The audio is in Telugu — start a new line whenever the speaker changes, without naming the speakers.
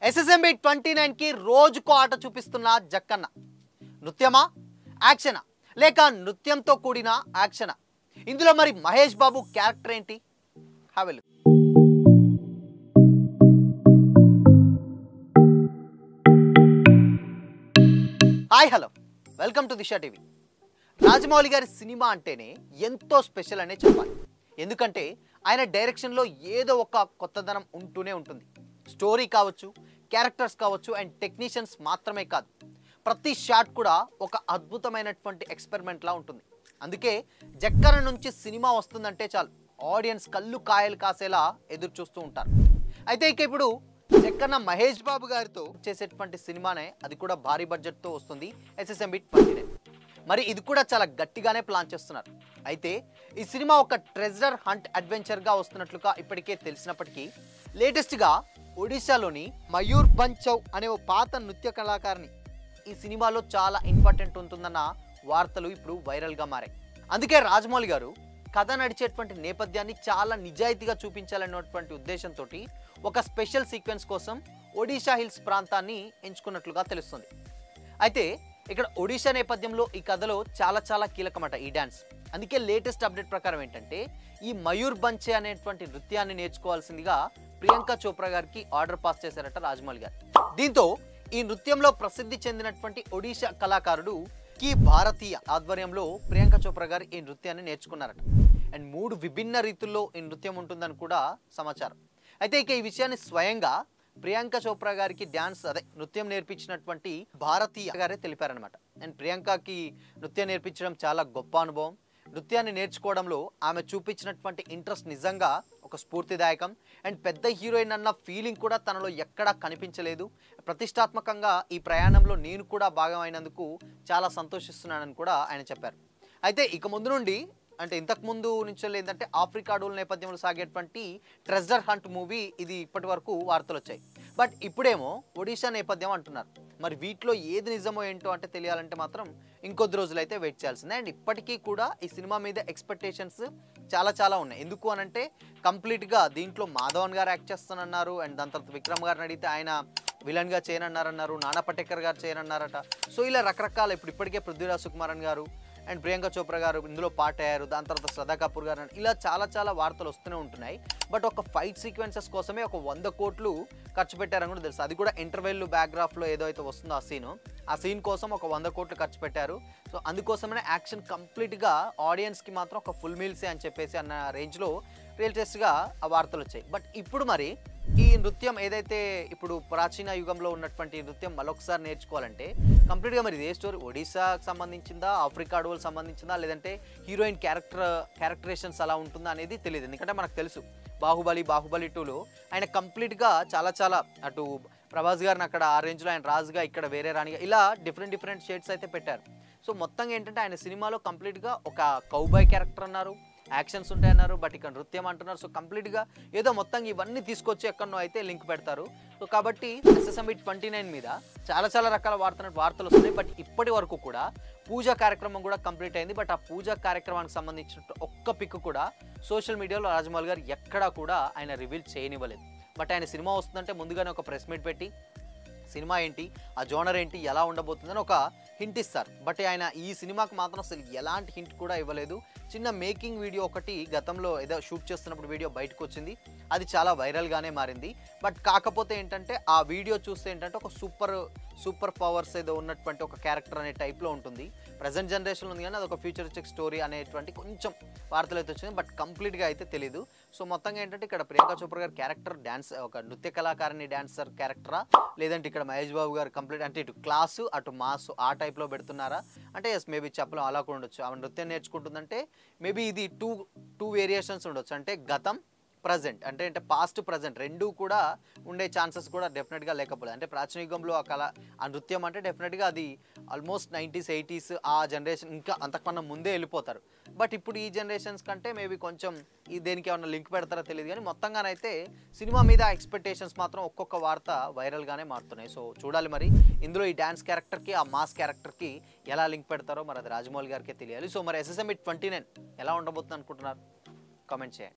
SSMB 29 కి రోజుకో ఆట చూపిస్తున్న జక్కన్న. నృత్యమా, యాక్షనా, లేక నృత్యంతో కూడిన యాక్షనా? ఇందులో మరి మహేష్ బాబు క్యారెక్టర్ ఏంటి? Have a look. Hi hello, welcome to Disha TV. Rajamouli గారి సినిమా అంటేనే ఎంతో స్పెషల్ అనే చెప్పాలి. ఎందుకంటే ఆయన డైరెక్షన్లో ఏదో ఒక కొత్తదనం ఉంటూనే ఉంటుంది. స్టోరీ కావచ్చు, క్యారెక్టర్స్ కావచ్చు, అండ్ టెక్నీషియన్స్ మాత్రమే కాదు, ప్రతి షాట్ కూడా ఒక అద్భుతమైనటువంటి ఎక్స్పెరిమెంట్లా ఉంటుంది. అందుకే జక్కన్న నుంచి సినిమా వస్తుందంటే చాలు ఆడియన్స్ కళ్ళు కాయలు కాసేలా ఎదురు చూస్తూ ఉంటారు. అయితే ఇక ఇప్పుడు జక్కన్న మహేష్ బాబు గారితో చేసేటువంటి సినిమానే, అది కూడా భారీ బడ్జెట్తో వస్తుంది, SSMB 29. మరి ఇది కూడా చాలా గట్టిగానే ప్లాన్ చేస్తున్నారు. అయితే ఈ సినిమా ఒక ట్రెజర్ హంట్ అడ్వెంచర్గా వస్తున్నట్లుగా ఇప్పటికే తెలిసినప్పటికీ, లేటెస్ట్గా ఒడిశాలోని మయూర్ బంచౌ అనే ఓ పాత నృత్య కళాకారిని ఈ సినిమాలో చాలా ఇంపార్టెంట్ ఉంటుందన్న వార్తలు ఇప్పుడు వైరల్గా మారాయి. అందుకే రాజమౌళి గారు కథ నడిచేటువంటి నేపథ్యాన్ని చాలా నిజాయితీగా చూపించాలన్నటువంటి ఉద్దేశంతో ఒక స్పెషల్ సీక్వెన్స్ కోసం ఒడిషా హిల్స్ ప్రాంతాన్ని ఎంచుకున్నట్లుగా తెలుస్తుంది. అయితే ఇక్కడ ఒడిషా నేపథ్యంలో ఈ కథలో చాలా కీలకమట ఈ డ్యాన్స్. అందుకే లేటెస్ట్ అప్డేట్ ప్రకారం ఏంటంటే, ఈ మయూర్ బంచే అనేటువంటి నృత్యాన్ని నేర్చుకోవాల్సిందిగా ప్రియాంక చోప్రా గారికి ఆర్డర్ పాస్ చేశారట రాజమౌళి గారు. దీంతో ఈ నృత్యంలో ప్రసిద్ధి చెందినటువంటి ఒడిషా కళాకారుడు కి భారతీయ ఆధ్వర్యంలో ప్రియాంక చోప్రా గారు ఈ నృత్యాన్ని నేర్చుకున్నారట. అండ్ 3 విభిన్న రీతుల్లో ఈ నృత్యం ఉంటుందని కూడా సమాచారం. అయితే ఇక ఈ విషయాన్ని స్వయంగా ప్రియాంక చోప్రా గారికి నృత్యం నేర్పించినటువంటి భారతీయ గారే తెలిపారనమాట. అండ్ ప్రియాంకకి నృత్యం నేర్పించడం చాలా గొప్ప అనుభవం. నృత్యాన్ని నేర్చుకోవడంలో ఆమె చూపించినటువంటి ఇంట్రెస్ట్ నిజంగా ఒక స్ఫూర్తిదాయకం. అండ్ పెద్ద హీరోయిన్ అన్న ఫీలింగ్ కూడా తనలో ఎక్కడా కనిపించలేదు. ప్రతిష్టాత్మకంగా ఈ ప్రయాణంలో నేను కూడా భాగమైనందుకు చాలా సంతోషిస్తున్నానని కూడా ఆయన చెప్పారు. అయితే ఇక ముందు నుండి, అంటే ఇంతకు ముందు నుంచి ఏంటంటే, ఆఫ్రికా అడవుల నేపథ్యంలో సాగేటువంటి ట్రెజర్ హంట్ మూవీ ఇది ఇప్పటి వరకు వార్తలు వచ్చాయి. బట్ ఇప్పుడేమో ఒడిషా నేపథ్యం అంటున్నారు. మరి వీటిలో ఏది నిజమో ఏంటో అంటే తెలియాలంటే మాత్రం ఇంకొద్ది రోజులైతే వెయిట్ చేయాల్సిందే. అండ్ ఇప్పటికీ కూడా ఈ సినిమా మీద ఎక్స్పెక్టేషన్స్ చాలా ఉన్నాయి. ఎందుకు అనంటే, కంప్లీట్గా దీంట్లో మాధవన్ గారు యాక్ట్ చేస్తానన్నారు. అండ్ దాని తర్వాత విక్రమ్ గారిని అడిగితే ఆయన విలన్గా చేయనన్నారన్నారు, నానా పటేకర్ గారు చేయనన్నారట. సో ఇలా రకరకాల, ఇప్పటికే పృథ్వీరాజ్ సుకుమారన్ గారు అండ్ ప్రియాంక చోప్రా గారు ఇందులో పార్ట్ అయ్యారు. దాని తర్వాత శ్రద్ధా కపూర్ గారు, ఇలా చాలా వార్తలు వస్తూనే ఉంటున్నాయి. బట్ ఒక ఫైట్ సీక్వెన్సెస్ కోసమే ఒక 100 కోట్లు ఖర్చు పెట్టారని కూడా తెలుసు. అది కూడా ఇంటర్వెల్ బ్యాక్గ్రాఫ్లో ఏదో అయితే వస్తుందో ఆ సీన్ కోసం ఒక 100 కోట్లు ఖర్చు పెట్టారు. సో అందుకోసమే యాక్షన్ కంప్లీట్గా ఆడియన్స్కి మాత్రం ఒక ఫుల్ మీల్సే అని చెప్పేసి అన్న రేంజ్లో రియల్టెస్ట్గా ఆ వార్తలు వచ్చాయి. బట్ ఇప్పుడు మరి ఈ నృత్యం ఏదైతే ఇప్పుడు ప్రాచీన యుగంలో ఉన్నటువంటి నృత్యం మరొకసారి నేర్చుకోవాలంటే కంప్లీట్గా మరి ఇదే స్టోరీ ఒడిశాకు సంబంధించిందా, ఆఫ్రికా అడవులకు సంబంధించిందా, లేదంటే హీరోయిన్ క్యారెక్టరేషన్స్ అలా ఉంటుందా అనేది తెలియదు. ఎందుకంటే మనకు తెలుసు బాహుబలి 2లో ఆయన కంప్లీట్గా చాలా అటు ప్రభాస్ గారిని అక్కడ ఆ రేంజ్లో ఆయన రాజుగా, ఇక్కడ వేరే రాణిగా, ఇలా డిఫరెంట్ షేడ్స్ అయితే పెట్టారు. సో మొత్తంగా ఏంటంటే ఆయన సినిమాలో కంప్లీట్గా ఒక కౌబాయ్ క్యారెక్టర్ అన్నారు, యాక్షన్స్ ఉంటాయన్నారు. బట్ ఇక్కడ నృత్యం అంటున్నారు. సో కంప్లీట్గా ఏదో మొత్తంగా ఇవన్నీ తీసుకొచ్చి ఎక్కడనో అయితే లింక్ పెడతారు. సో కాబట్టి SSMB 29 మీద చాలా రకాల వార్తలు వస్తున్నాయి. బట్ ఇప్పటి వరకు కూడా పూజా కార్యక్రమం కూడా కంప్లీట్ అయింది. బట్ ఆ పూజా కార్యక్రమానికి సంబంధించిన ఒక్క పిక్ కూడా సోషల్ మీడియాలో రాజమౌళి గారు ఎక్కడా కూడా ఆయన రివీల్ చేయనివ్వలేదు. బట్ ఆయన సినిమా వస్తుందంటే ముందుగానే ఒక ప్రెస్ మీట్ పెట్టి సినిమా ఏంటి, ఆ జోనర్ ఏంటి, ఎలా ఉండబోతుందని ఒక హింట్ ఇస్తారు. బట్ ఆయన ఈ సినిమాకి మాత్రం అసలు ఎలాంటి హింట్ కూడా ఇవ్వలేదు. చిన్న మేకింగ్ వీడియో ఒకటి గతంలో ఏదో షూట్ చేస్తున్నప్పుడు వీడియో బయటకు వచ్చింది, అది చాలా వైరల్గానే మారింది. బట్ కాకపోతే ఏంటంటే ఆ వీడియో చూస్తే ఏంటంటే ఒక సూపర్ పవర్స్ ఏదో ఉన్నటువంటి ఒక క్యారెక్టర్ అనే టైప్లో ఉంటుంది. ప్రజెంట్ జనరేషన్లో ఉంది కానీ అదొక ఫ్యూచరిస్టిక్ స్టోరీ అనేటువంటి కొంచెం వార్తలు అయితే వచ్చింది. బట్ కంప్లీట్గా అయితే తెలీదు. సో మొత్తంగా ఏంటంటే ఇక్కడ ప్రియాంక చోప్రా గారి క్యారెక్టర్ ఒక నృత్య కళాకారిణి డాన్సర్ క్యారెక్టరా, లేదంటే ఇక్కడ మహేష్ బాబు గారు కంప్లీట్ అంటే ఇటు క్లాసు అటు మాస్ ఆ టైప్లో పెడుతున్నారా అంటే మేబీ చెప్పలేం, అలా కూడా ఉండొచ్చు. ఆమె నృత్యం నేర్చుకుంటుందంటే మేబీ ఇది టూ వేరియేషన్స్ ఉండొచ్చు. అంటే గతం ప్రజెంట్, అంటే పాస్ట్ ప్రజెంట్ రెండూ కూడా ఉండే ఛాన్సెస్ కూడా డెఫినెట్గా లేకపోలేదు. అంటే ప్రాచీన యుగంలో ఆ నృత్యం అంటే డెఫినెట్గా అది ఆల్మోస్ట్ 90s 80s ఆ జనరేషన్, ఇంకా అంతకన్నా ముందే వెళ్ళిపోతారు. బట్ ఇప్పుడు ఈ జనరేషన్స్ కంటే మేబీ కొంచెం దేనికి ఏమన్నా లింక్ పెడతారో తెలియదు. కానీ మొత్తంగానైతే సినిమా మీద ఎక్స్పెక్టేషన్స్ మాత్రం ఒక్కొక్క వార్త వైరల్గానే మారుతున్నాయి. సో చూడాలి మరి ఇందులో ఈ డ్యాన్స్ క్యారెక్టర్కి ఆ మాస్ క్యారెక్టర్కి ఎలా లింక్ పెడతారో మరి అది రాజమౌళి గారికే తెలియాలి. సో మరి SSMB 29 ఎలా ఉండబోతుంది అనుకుంటున్నారు? కామెంట్ చేయండి.